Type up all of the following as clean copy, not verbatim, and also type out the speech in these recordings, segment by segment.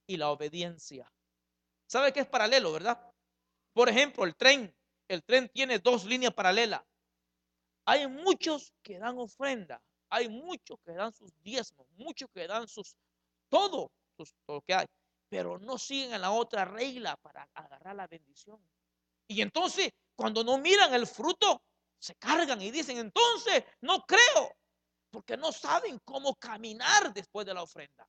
y la obediencia. ¿Sabe qué es paralelo, verdad? Por ejemplo, el tren. El tren tiene dos líneas paralelas. Hay muchos que dan ofrenda, hay muchos que dan sus diezmos, muchos que dan todo, todo lo que hay, pero no siguen en la otra regla para agarrar la bendición. Y entonces, cuando no miran el fruto, se cargan y dicen, entonces, no creo, porque no saben cómo caminar después de la ofrenda.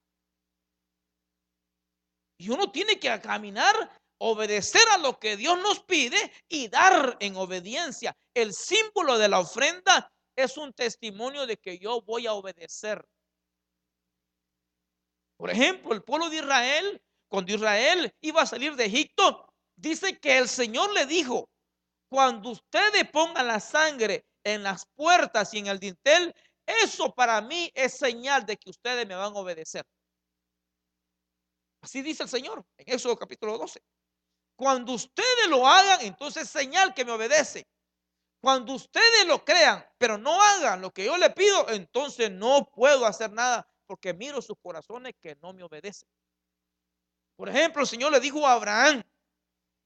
Y uno tiene que caminar, obedecer a lo que Dios nos pide y dar en obediencia. El símbolo de la ofrenda es un testimonio de que yo voy a obedecer. Por ejemplo, el pueblo de Israel, cuando Israel iba a salir de Egipto, dice que el Señor le dijo, cuando ustedes pongan la sangre en las puertas y en el dintel, eso para mí es señal de que ustedes me van a obedecer. Así dice el Señor en Éxodo capítulo 12. Cuando ustedes lo hagan, entonces es señal que me obedece. Cuando ustedes lo crean, pero no hagan lo que yo le pido, entonces no puedo hacer nada porque miro sus corazones que no me obedecen. Por ejemplo, el Señor le dijo a Abraham,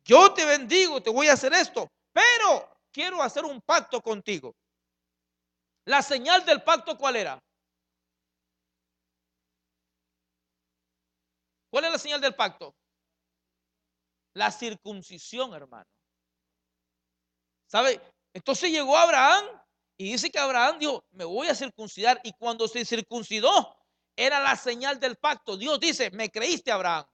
yo te bendigo, te voy a hacer esto, pero quiero hacer un pacto contigo. La señal del pacto, ¿cuál era? ¿Cuál es la señal del pacto? La circuncisión, hermano. ¿Sabe? Entonces llegó Abraham y dice que Abraham dijo, me voy a circuncidar. Y cuando se circuncidó, era la señal del pacto. Dios dice, me creíste, Abraham.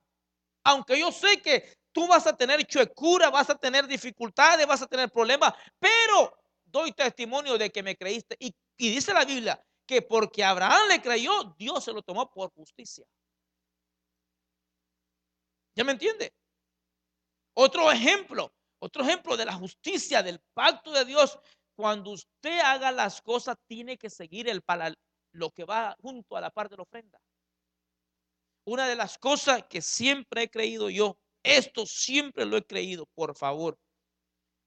Aunque yo sé que tú vas a tener chuecura, vas a tener dificultades, vas a tener problemas, pero doy testimonio de que me creíste. Y dice la Biblia que porque Abraham le creyó, Dios se lo tomó por justicia. ¿Ya me entiende? Otro ejemplo de la justicia, del pacto de Dios. Cuando usted haga las cosas, tiene que seguir lo que va junto a la parte de la ofrenda. Una de las cosas que siempre he creído yo, esto siempre lo he creído, por favor,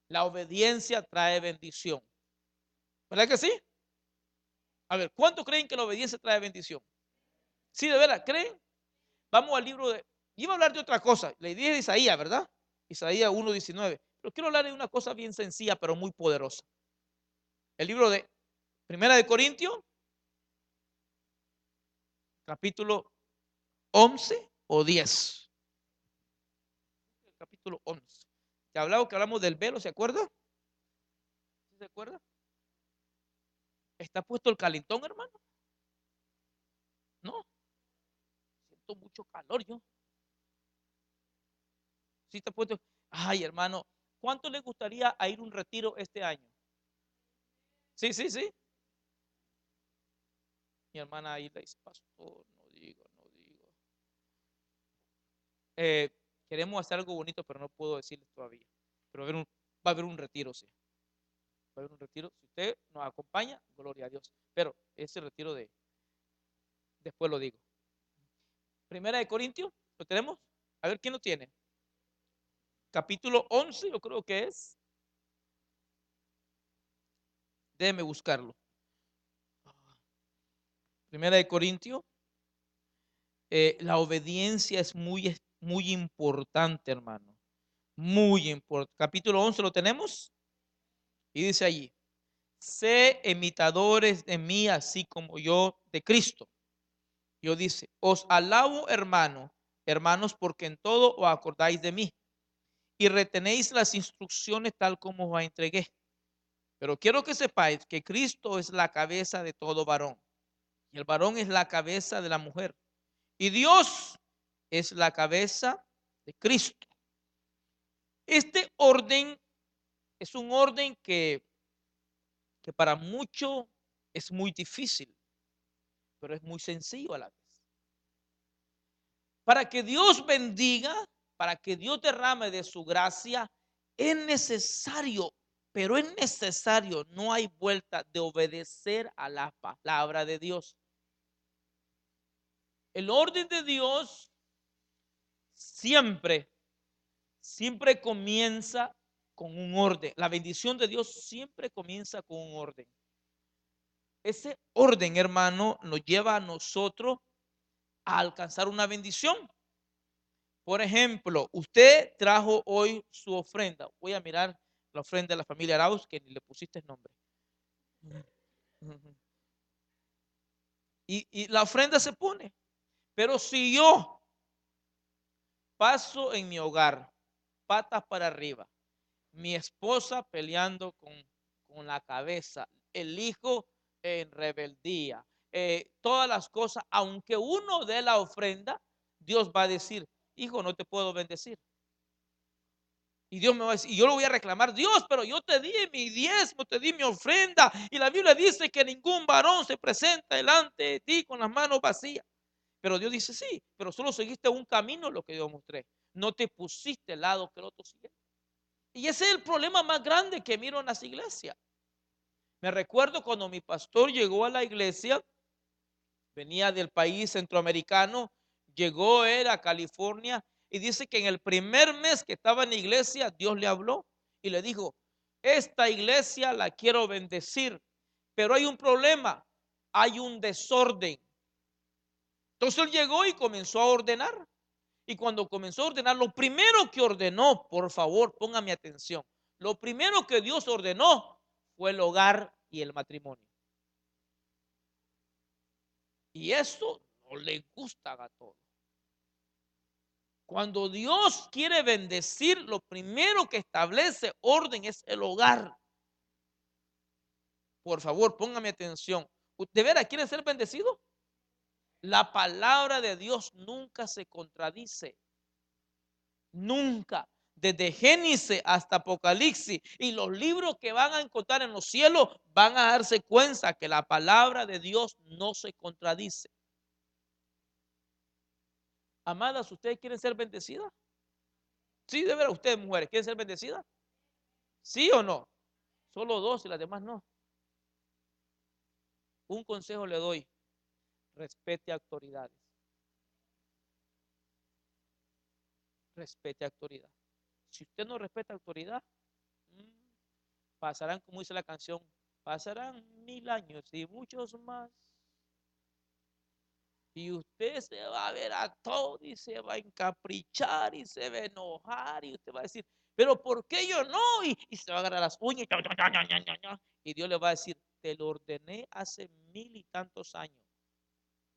la obediencia trae bendición. ¿Verdad que sí? A ver, ¿cuántos creen que la obediencia trae bendición? Sí, de verdad, ¿creen? Vamos al libro de... Iba a hablar de otra cosa, la idea de Isaías, ¿verdad? Isaías 1:19. Pero quiero hablar de una cosa bien sencilla, pero muy poderosa. El libro de Primera de Corintios, capítulo 11 o 10. El capítulo 11. Que hablamos del velo, ¿se acuerda? ¿Se acuerda? ¿Está puesto el calentón, hermano? No, siento mucho calor yo. Sí está puesto. Ay, hermano, ¿cuánto le gustaría a ir a un retiro este año? Sí, sí, sí. Mi hermana ahí le dice, pastor, no digo, no digo. Queremos hacer algo bonito, pero no puedo decirles todavía. Pero va a haber un retiro, sí. Va a haber un retiro. Si usted nos acompaña, gloria a Dios. Pero ese retiro después lo digo. Primera de Corintios, ¿lo tenemos? A ver, ¿quién lo tiene? Capítulo 11, yo creo que es. Déjeme buscarlo. Primera de Corintios. La obediencia es muy importante, hermano. Muy importante. Capítulo 11, ¿lo tenemos? Y dice allí, sé imitadores de mí, así como yo de Cristo. Yo dice, os alabo, hermanos, porque en todo os acordáis de mí y retenéis las instrucciones tal como os entregué. Pero quiero que sepáis que Cristo es la cabeza de todo varón y el varón es la cabeza de la mujer y Dios es la cabeza de Cristo. Este orden es un orden que para muchos es muy difícil, pero es muy sencillo a la vez. Para que Dios bendiga, para que Dios derrame de su gracia, es necesario, pero es necesario, no hay vuelta de obedecer a la palabra de Dios. El orden de Dios siempre, siempre comienza con un orden. La bendición de Dios siempre comienza con un orden. Ese orden, hermano, nos lleva a nosotros a alcanzar una bendición. Por ejemplo, usted trajo hoy su ofrenda. Voy a mirar la ofrenda de la familia Arauz, que ni le pusiste nombre. Y la ofrenda se pone. Pero si yo paso en mi hogar, patas para arriba, mi esposa peleando con la cabeza, el hijo en rebeldía, todas las cosas, aunque uno dé la ofrenda, Dios va a decir, hijo, no te puedo bendecir. Y Dios me va a decir, y yo lo voy a reclamar, Dios, pero yo te di mi diezmo, te di mi ofrenda. Y la Biblia dice que ningún varón se presenta delante de ti con las manos vacías. Pero Dios dice, sí, pero solo seguiste un camino, lo que yo mostré. No te pusiste al lado que el otro sigue. Y ese es el problema más grande que miro en las iglesias. Me recuerdo cuando mi pastor llegó a la iglesia, venía del país centroamericano, llegó él a California y dice que en el primer mes que estaba en la iglesia, Dios le habló y le dijo, esta iglesia la quiero bendecir, pero hay un problema, hay un desorden. Entonces él llegó y comenzó a ordenar. Y cuando comenzó a ordenar, lo primero que ordenó, por favor, póngame atención, lo primero que Dios ordenó fue el hogar y el matrimonio. Y eso no le gusta a todos. Cuando Dios quiere bendecir, lo primero que establece orden es el hogar. Por favor, póngame atención. ¿De veras quiere ser bendecido? La palabra de Dios nunca se contradice. Nunca. Desde Génesis hasta Apocalipsis y los libros que van a encontrar en los cielos van a darse cuenta que la palabra de Dios no se contradice. Amadas, ¿ustedes quieren ser bendecidas? Sí, de verdad, ustedes mujeres, ¿quieren ser bendecidas? ¿Sí o no? Solo dos y las demás no. Un consejo le doy, respete autoridades. Respete autoridad. Si usted no respeta autoridad, pasarán, como dice la canción, pasarán 1000 años y muchos más. Y usted se va a ver a todo y se va a encaprichar y se va a enojar y usted va a decir, pero ¿por qué yo no? Y se va a agarrar las uñas y Dios le va a decir, te lo ordené hace 1000 y tantos años.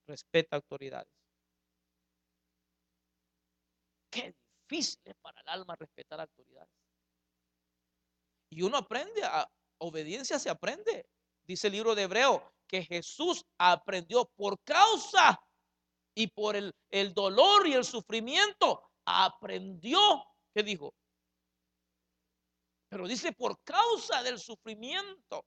Respeta autoridades. Qué difícil es para el alma respetar autoridades. Y uno aprende, obediencia se aprende. Dice el libro de Hebreo que Jesús aprendió por causa y por el dolor y el sufrimiento. Aprendió, ¿qué dijo? Pero dice por causa del sufrimiento.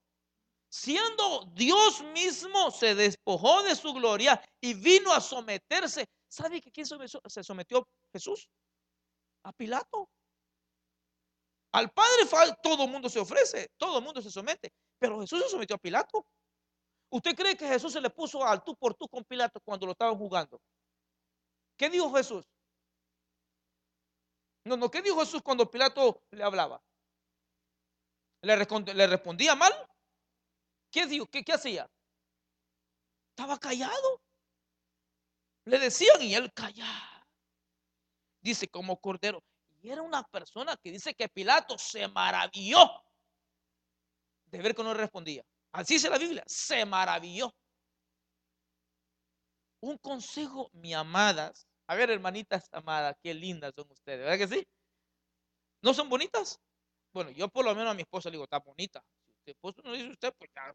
Siendo Dios mismo, se despojó de su gloria y vino a someterse. ¿Sabe que quién se sometió Jesús? A Pilato. Al Padre todo el mundo se ofrece, todo el mundo se somete, pero Jesús se sometió a Pilato. ¿Usted cree que Jesús se le puso al tú por tú con Pilato cuando lo estaban jugando? ¿Qué dijo Jesús? No, ¿qué dijo Jesús cuando Pilato le hablaba? ¿Le respondía mal? ¿Qué dijo? ¿Qué hacía? Estaba callado. Le decían y él callaba. Dice como cordero. Y era una persona que dice que Pilato se maravilló de ver que no respondía. Así dice la Biblia, se maravilló. Un consejo, mi amadas. A ver, hermanitas amadas, qué lindas son ustedes, ¿verdad que sí? ¿No son bonitas? Bueno, yo por lo menos a mi esposa le digo, está bonita. Si usted esposo no dice usted, pues ya.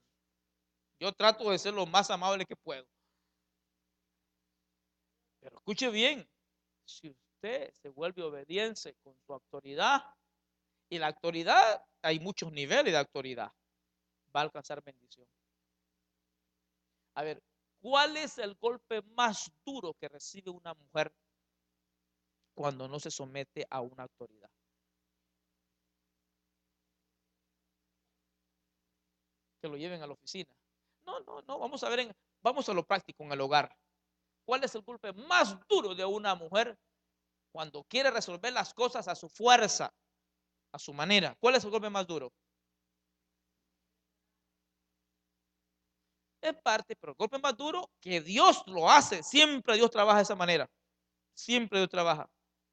Yo trato de ser lo más amable que puedo. Pero escuche bien, si usted se vuelve obediente con su autoridad, y la autoridad, hay muchos niveles de autoridad, va a alcanzar bendición. A ver, ¿cuál es el golpe más duro que recibe una mujer cuando no se somete a una autoridad? Que lo lleven a la oficina. No, vamos a ver, vamos a lo práctico en el hogar. ¿Cuál es el golpe más duro de una mujer cuando quiere resolver las cosas a su fuerza, a su manera? ¿Cuál es el golpe más duro? Es parte, pero el golpe más duro que Dios lo hace. Siempre Dios trabaja de esa manera. Siempre Dios trabaja.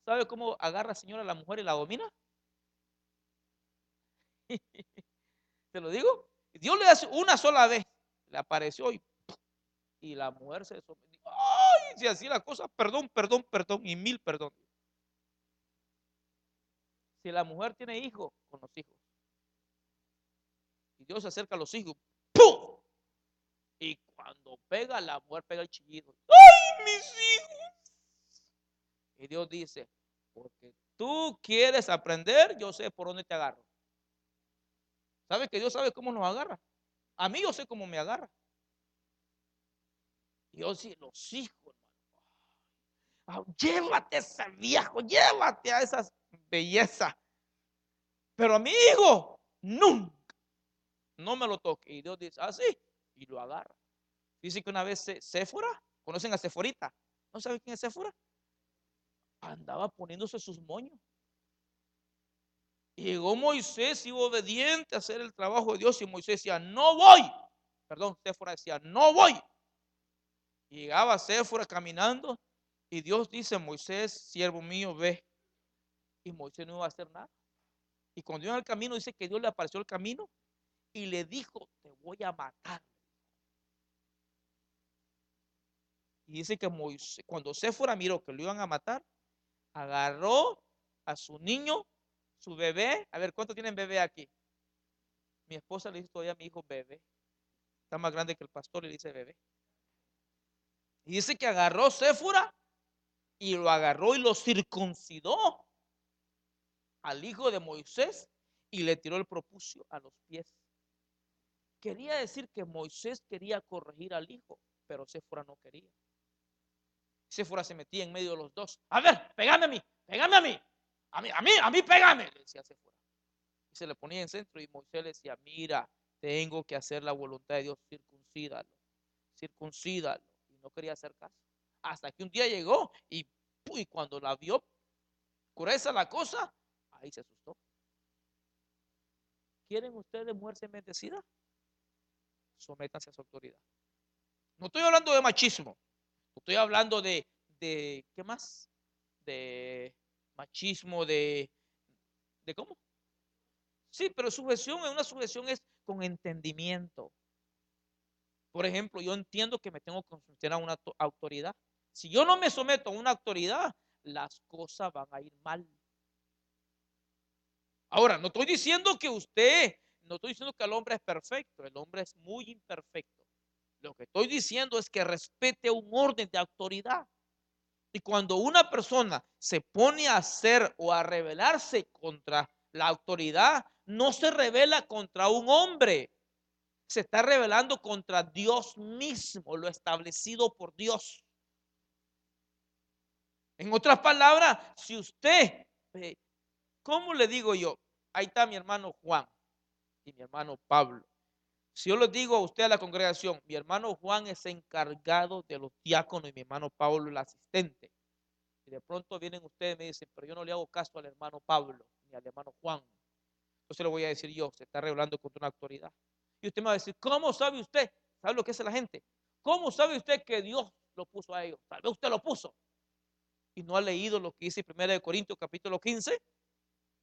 ¿Sabe cómo agarra, señora, a la mujer y la domina? Te lo digo. Dios le hace una sola vez. Le apareció y la mujer se sometió. ¡Ay! Si así la cosa, perdón, perdón, perdón y mil perdón. Si la mujer tiene hijos, con los hijos. Y Dios se acerca a los hijos. ¡Pum! Y cuando pega, la mujer pega el chillido. ¡Ay, mis hijos! Y Dios dice, porque tú quieres aprender, yo sé por dónde te agarro. ¿Sabes que Dios sabe cómo nos agarra? A mí yo sé cómo me agarra. Dios sí, los hijos, hermano. Llévate a ese viejo, llévate a esas bellezas. Pero a mi hijo, nunca, no me lo toque. Y Dios dice, así, y lo agarra. Dice que una vez Séfora, ¿conocen a Seforita? ¿No saben quién es Séfora? Andaba poniéndose sus moños. Y llegó Moisés y obediente a hacer el trabajo de Dios. Y Moisés decía, no voy. Perdón, Séfora decía, no voy. Y llegaba Séfora caminando. Y Dios dice, Moisés, siervo mío, ve. Y Moisés no iba a hacer nada. Y cuando iba en el camino, dice que Dios le apareció el camino y le dijo, te voy a matar. Y dice que Moisés, cuando Séfora miró que lo iban a matar, agarró a su niño, su bebé. A ver, ¿cuántos tienen bebé aquí? Mi esposa le dice todavía a mi hijo bebé. Está más grande que el pastor y le dice bebé. Y dice que agarró Séfora y lo agarró y lo circuncidó al hijo de Moisés y le tiró el propucio a los pies. Quería decir que Moisés quería corregir al hijo, pero Séfora no quería. Séfora se metía en medio de los dos. A ver, pégame a mí, pégame a mí. A mí, pégame, le decía Séfora. Y se le ponía en centro y Moisés le decía, mira, tengo que hacer la voluntad de Dios, circuncídalo, circuncídalo. Y no quería hacer caso. Hasta que un día llegó y cuando la vio gruesa la cosa, ahí se asustó. ¿Quieren ustedes mujerse bendecida? Sométanse a su autoridad. No estoy hablando de machismo, estoy hablando de ¿qué más? De machismo, de ¿cómo? Sí, pero sujeción, una sujeción es con entendimiento. Por ejemplo, yo entiendo que me tengo que someter a una autoridad. Si yo no me someto a una autoridad, las cosas van a ir mal. Ahora, no estoy diciendo que no estoy diciendo que el hombre es perfecto, el hombre es muy imperfecto. Lo que estoy diciendo es que respete un orden de autoridad. Y cuando una persona se pone a hacer o a rebelarse contra la autoridad, no se revela contra un hombre, se está rebelando contra Dios mismo, lo establecido por Dios. En otras palabras, si usted, ¿cómo le digo yo? Ahí está mi hermano Juan y mi hermano Pablo. Si yo les digo a usted, a la congregación, mi hermano Juan es encargado de los diáconos y mi hermano Pablo el asistente. Y de pronto vienen ustedes y me dicen, pero yo no le hago caso al hermano Pablo ni al hermano Juan. Entonces le voy a decir yo, se está revelando contra una autoridad. Y usted me va a decir, ¿cómo sabe usted? ¿Sabe lo que hace la gente? ¿Cómo sabe usted que Dios lo puso a ellos? Tal vez usted lo puso. Y no ha leído lo que dice 1 Corintios capítulo 15,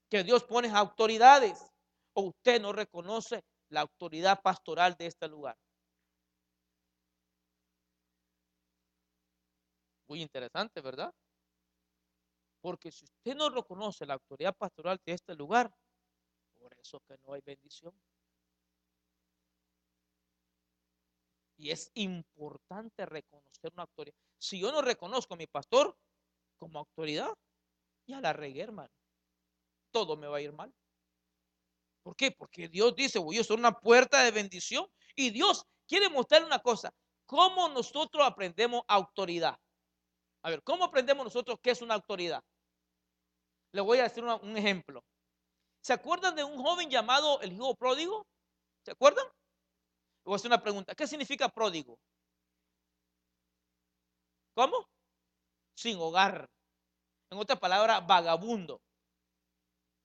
que Dios pone autoridades. O usted no reconoce la autoridad pastoral de este lugar. Muy interesante, ¿verdad? Porque si usted no reconoce la autoridad pastoral de este lugar, por eso que no hay bendición. Y es importante reconocer una autoridad. Si yo no reconozco a mi pastor como autoridad, ya la regué, hermano. Todo me va a ir mal. ¿Por qué? Porque Dios dice, voy a ser una puerta de bendición. Y Dios quiere mostrar una cosa. ¿Cómo nosotros aprendemos autoridad? A ver, ¿cómo aprendemos nosotros qué es una autoridad? Le voy a decir un ejemplo. ¿Se acuerdan de un joven llamado el hijo pródigo? ¿Se acuerdan? Le voy a hacer una pregunta. ¿Qué significa pródigo? ¿Cómo? Sin hogar. En otra palabra, vagabundo.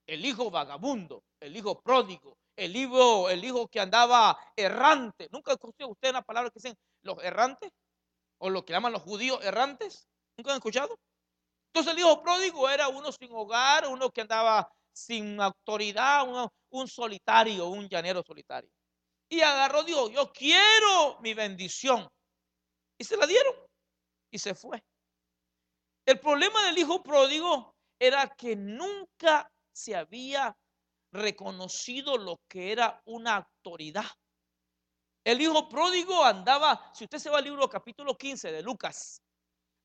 El hijo vagabundo, el hijo pródigo, el hijo que andaba errante. ¿Nunca escuchó usted una palabra que dicen los errantes? O lo que llaman los judíos errantes. ¿Nunca han escuchado? Entonces el hijo pródigo era uno sin hogar, uno que andaba sin autoridad, un solitario, un llanero solitario. Y agarró Dios, yo quiero mi bendición. Y se la dieron y se fue. El problema del hijo pródigo era que nunca se había reconocido lo que era una autoridad. El hijo pródigo andaba, si usted se va al libro capítulo 15 de Lucas,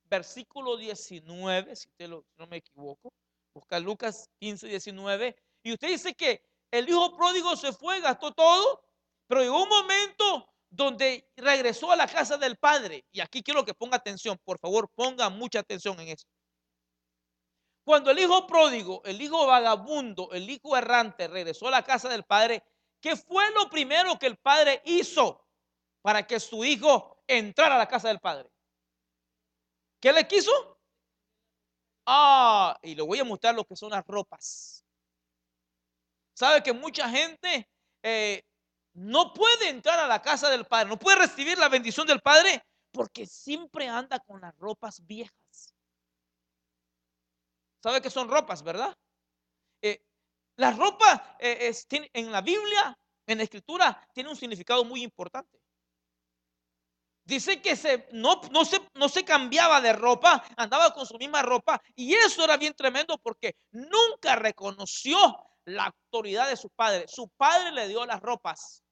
versículo 19, si no me equivoco, busca Lucas 15, 19, y usted dice que el hijo pródigo se fue, gastó todo, pero llegó un momento donde regresó a la casa del padre. Y aquí quiero que ponga atención, por favor, ponga mucha atención en eso. Cuando el hijo pródigo, el hijo vagabundo, el hijo errante regresó a la casa del padre, ¿qué fue lo primero que el padre hizo para que su hijo entrara a la casa del padre? ¿Qué le quiso? Y le voy a mostrar lo que son las ropas. ¿Sabe que mucha gente no puede entrar a la casa del padre, no puede recibir la bendición del padre porque siempre anda con las ropas viejas? ¿Sabe que son ropas, verdad? Eh, la ropa en la Biblia, en la Escritura, tiene un significado muy importante. Dice que no se cambiaba de ropa, andaba con su misma ropa, y eso era bien tremendo porque nunca reconoció la autoridad de su padre. Su padre le dio las ropas.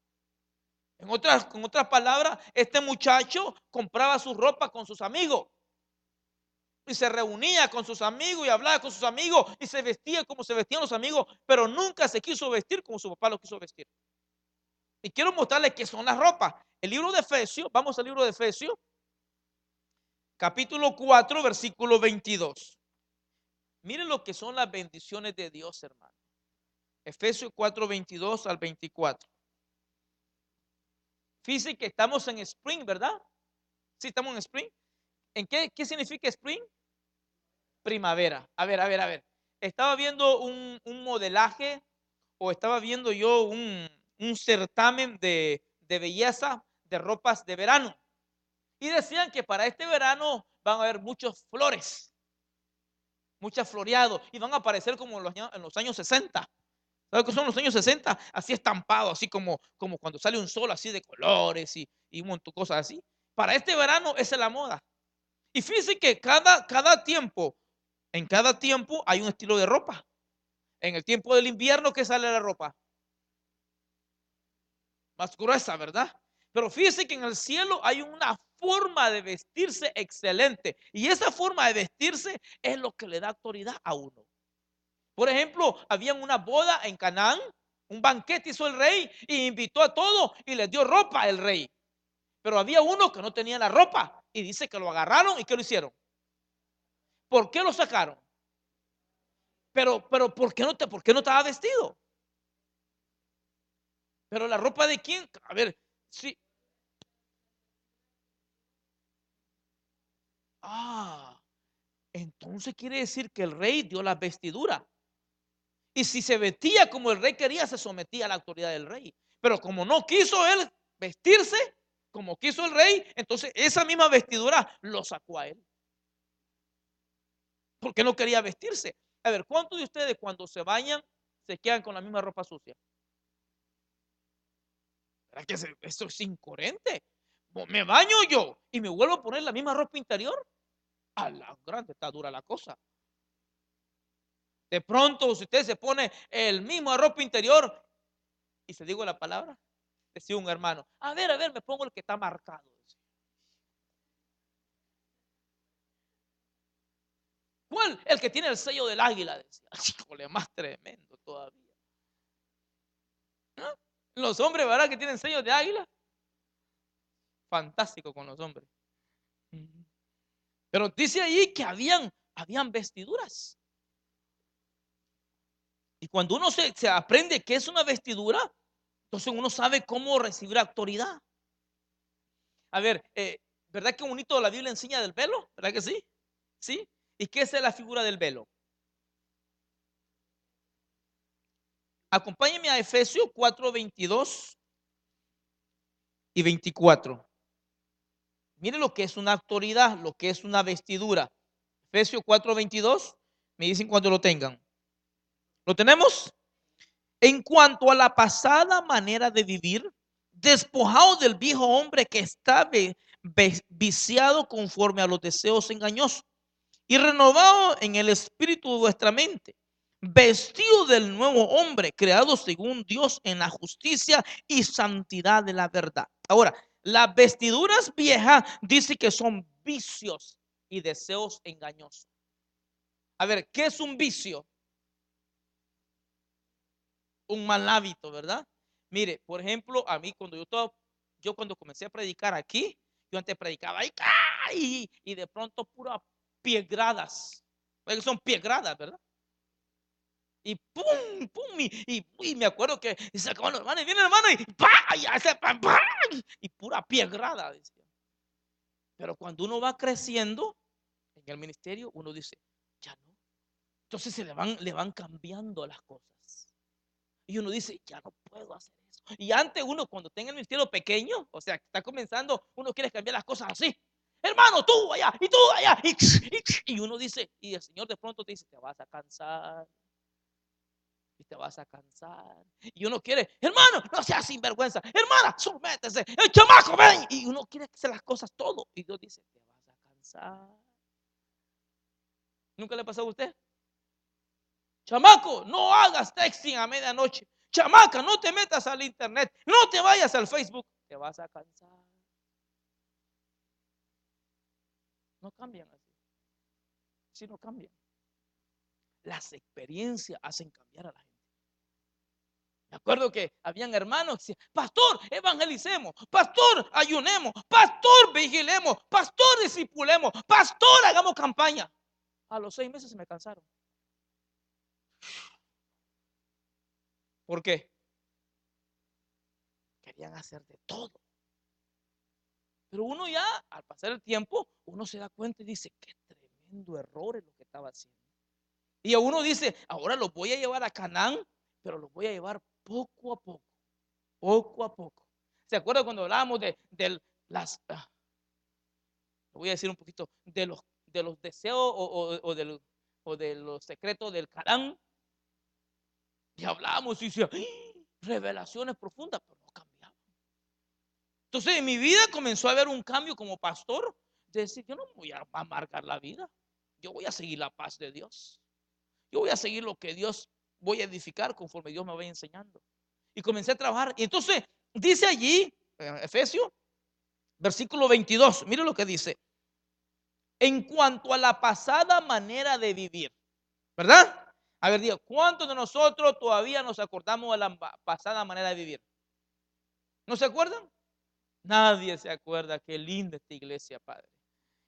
Con otras palabras, este muchacho compraba su ropa con sus amigos y se reunía con sus amigos y hablaba con sus amigos y se vestía como se vestían los amigos, pero nunca se quiso vestir como su papá lo quiso vestir. Y quiero mostrarles qué son las ropas. El libro de Efesios, vamos al libro de Efesios, capítulo 4, versículo 22. Miren lo que son las bendiciones de Dios, hermano. Efesios 4, 22 al 24. Fíjense que estamos en Spring, ¿verdad? Sí, estamos en Spring. ¿En qué significa Spring? Primavera. A ver. Estaba viendo un modelaje o estaba viendo yo un certamen de belleza de ropas de verano. Y decían que para este verano van a haber muchas flores, muchas floreados, y van a aparecer como en los años 60. ¿Sabes qué son los años 60? Así estampado, así como cuando sale un sol así de colores y un montón de cosas así. Para este verano esa es la moda. Y fíjense que en cada tiempo hay un estilo de ropa. En el tiempo del invierno, ¿qué sale la ropa? Más gruesa, ¿verdad? Pero fíjense que en el cielo hay una forma de vestirse excelente. Y esa forma de vestirse es lo que le da autoridad a uno. Por ejemplo, había una boda en Canaán, un banquete hizo el rey y invitó a todos y les dio ropa al rey. Pero había uno que no tenía la ropa y dice que lo agarraron y ¿qué lo hicieron? ¿Por qué lo sacaron? Pero ¿por qué no estaba vestido? Pero la ropa de quién? A ver, sí. Entonces quiere decir que el rey dio la vestidura. Y si se vestía como el rey quería, se sometía a la autoridad del rey. Pero como no quiso él vestirse como quiso el rey, entonces esa misma vestidura lo sacó a él. Porque no quería vestirse. A ver, ¿cuántos de ustedes cuando se bañan se quedan con la misma ropa sucia? ¿Verdad que eso es incoherente? Me baño yo y me vuelvo a poner la misma ropa interior. A la grande está dura la cosa. De pronto, si usted se pone el mismo ropa interior y se digo la palabra, decía un hermano, a ver, me pongo el que está marcado. ¿Cuál? El que tiene el sello del águila, decía. Híjole, más tremendo todavía. ¿No? Los hombres, ¿verdad? Que tienen sello de águila. Fantástico con los hombres. Pero dice ahí que habían vestiduras. Y cuando uno se aprende qué es una vestidura, entonces uno sabe cómo recibir autoridad. A ver, ¿verdad que bonito la Biblia enseña del velo? ¿Verdad que sí? ¿Sí? ¿Y qué es la figura del velo? Acompáñenme a Efesios 4, 22 y 24. Miren lo que es una autoridad, lo que es una vestidura. Efesios 4:22. Me dicen cuando lo tengan. ¿Lo tenemos? En cuanto a la pasada manera de vivir, despojado del viejo hombre que está viciado conforme a los deseos engañosos y renovado en el espíritu de vuestra mente, vestido del nuevo hombre, creado según Dios en la justicia y santidad de la verdad. Ahora, las vestiduras viejas dice que son vicios y deseos engañosos. A ver, ¿qué es un vicio? Un mal hábito, ¿verdad? Mire, por ejemplo, a mí yo cuando comencé a predicar aquí, yo antes predicaba ahí, y de pronto puras piedradas. Son piedradas, ¿verdad? Y pum, pum, y me acuerdo que se acaban los hermanos, y viene el hermano y ¡pah! Y hace ¡pam, pam! Y pura piedrada, decía. Pero cuando uno va creciendo en el ministerio, uno dice, ya no. Entonces le van cambiando las cosas. Y uno dice, ya no puedo hacer eso. Y antes uno, cuando tenga el ministerio pequeño, o sea, que está comenzando, uno quiere cambiar las cosas así. Hermano, tú allá, y tú allá. Y uno dice, y el Señor de pronto te dice, te vas a cansar. Y te vas a cansar. Y uno quiere, hermano, no seas sinvergüenza. Hermana, sométese. El chamaco, ven. Y uno quiere hacer las cosas todo. Y Dios dice, te vas a cansar. ¿Nunca le pasó a usted? Chamaco, no hagas texting a medianoche. Chamaca, no te metas al internet. No te vayas al Facebook. Te vas a cansar. No cambian así. Si no cambian. Las experiencias hacen cambiar a la gente. Me acuerdo que habían hermanos que decían, pastor, evangelicemos, pastor, ayunemos, pastor, vigilemos, pastor, discipulemos, pastor, hagamos campaña. A los 6 meses se me cansaron. ¿Por qué? Querían hacer de todo. Pero uno ya, al pasar el tiempo, uno se da cuenta y dice, qué tremendo error es lo que estaba haciendo. Y a uno dice, ahora los voy a llevar a Canaán, pero los voy a llevar poco a poco, poco a poco. ¿Se acuerdan cuando hablábamos de las, voy a decir un poquito, de los deseos o de los secretos del Canaán? Y hablábamos y decía, revelaciones profundas, pero no cambiaban. Entonces en mi vida comenzó a haber un cambio como pastor, de decir, yo no voy a amargar la vida, yo voy a seguir la paz de Dios. Yo voy a seguir lo que Dios voy a edificar conforme Dios me vaya enseñando. Y comencé a trabajar. Y entonces dice allí, en Efesios, versículo 22, mire lo que dice. En cuanto a la pasada manera de vivir, ¿verdad? A ver, digo, ¿cuántos de nosotros todavía nos acordamos de la pasada manera de vivir? ¿No se acuerdan? Nadie se acuerda. Qué linda esta iglesia, Padre.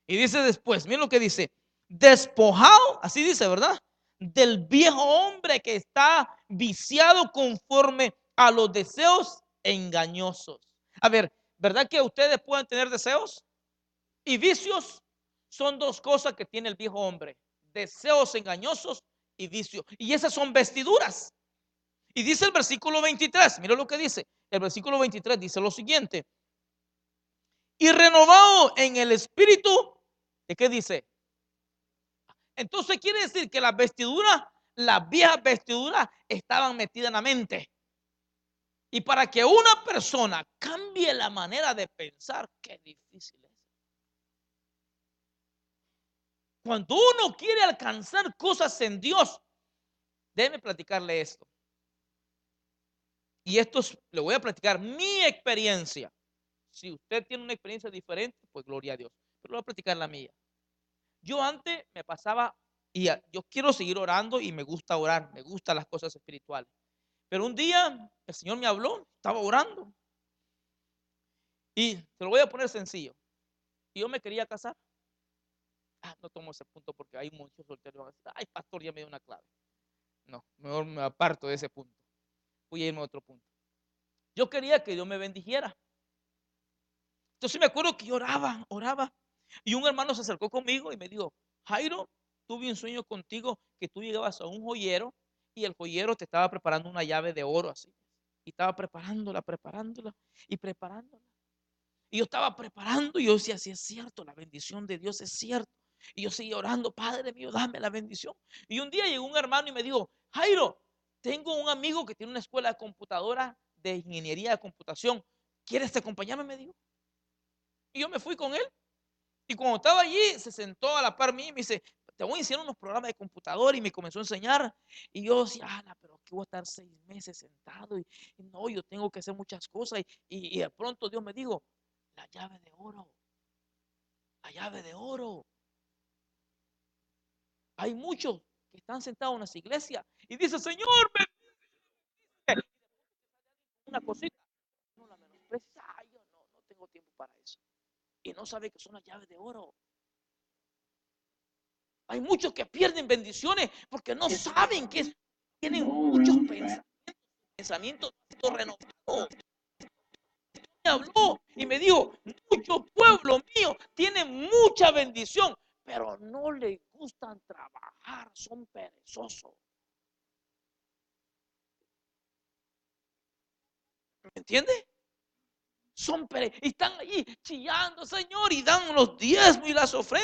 Y dice después, miren lo que dice, despojado, así dice, ¿verdad? Del viejo hombre que está viciado conforme a los deseos engañosos. A ver, ¿verdad que ustedes pueden tener deseos? Y vicios son dos cosas que tiene el viejo hombre. Deseos engañosos y vicios. Y esas son vestiduras. Y dice el versículo 23, mira lo que dice. El versículo 23 dice lo siguiente. Y renovado en el espíritu, ¿de qué dice? Entonces quiere decir que las vestiduras, las viejas vestiduras estaban metidas en la mente. Y para que una persona cambie la manera de pensar, qué difícil es. Cuando uno quiere alcanzar cosas en Dios, déjeme platicarle esto. Y esto le voy a platicar mi experiencia. Si usted tiene una experiencia diferente, pues gloria a Dios. Pero le voy a platicar la mía. Yo antes me pasaba, y yo quiero seguir orando y me gusta orar, me gustan las cosas espirituales. Pero un día el Señor me habló, estaba orando. Y se lo voy a poner sencillo. Y yo me quería casar. No tomo ese punto porque hay muchos solteros. Ay, pastor, ya me dio una clave. No, mejor me aparto de ese punto. Voy a irme a otro punto. Yo quería que Dios me bendijera. Entonces me acuerdo que yo oraba, oraba. Y un hermano se acercó conmigo y me dijo, Jairo, tuve un sueño contigo que tú llegabas a un joyero y el joyero te estaba preparando una llave de oro así. Y estaba preparándola, preparándola y preparándola. Y yo estaba preparando y yo decía, sí es cierto, la bendición de Dios es cierto. Y yo seguía orando, Padre mío, dame la bendición. Y un día llegó un hermano y me dijo, Jairo, tengo un amigo que tiene una escuela de computadora, de ingeniería de computación. ¿Quieres acompañarme? Me dijo. Y yo me fui con él. Y cuando estaba allí, se sentó a la par mí y me dice, te voy a enseñar unos programas de computadora, y me comenzó a enseñar. Y yo decía, pero aquí voy a estar 6 meses sentado y no, yo tengo que hacer muchas cosas. Y de pronto Dios me dijo, la llave de oro, la llave de oro. Hay muchos que están sentados en las iglesias y dicen, Señor, me una cosita. No la menosprecia. Yo no tengo tiempo para eso. Y no sabe que son las llaves de oro. Hay muchos que pierden bendiciones porque no saben que tienen muchos pensamientos renovados. Me habló y me dijo, mucho pueblo mío tiene mucha bendición, pero no les gustan trabajar, son perezosos. ¿Me entiende? Y están ahí chillando, Señor, y dan los diezmos y las ofrendas.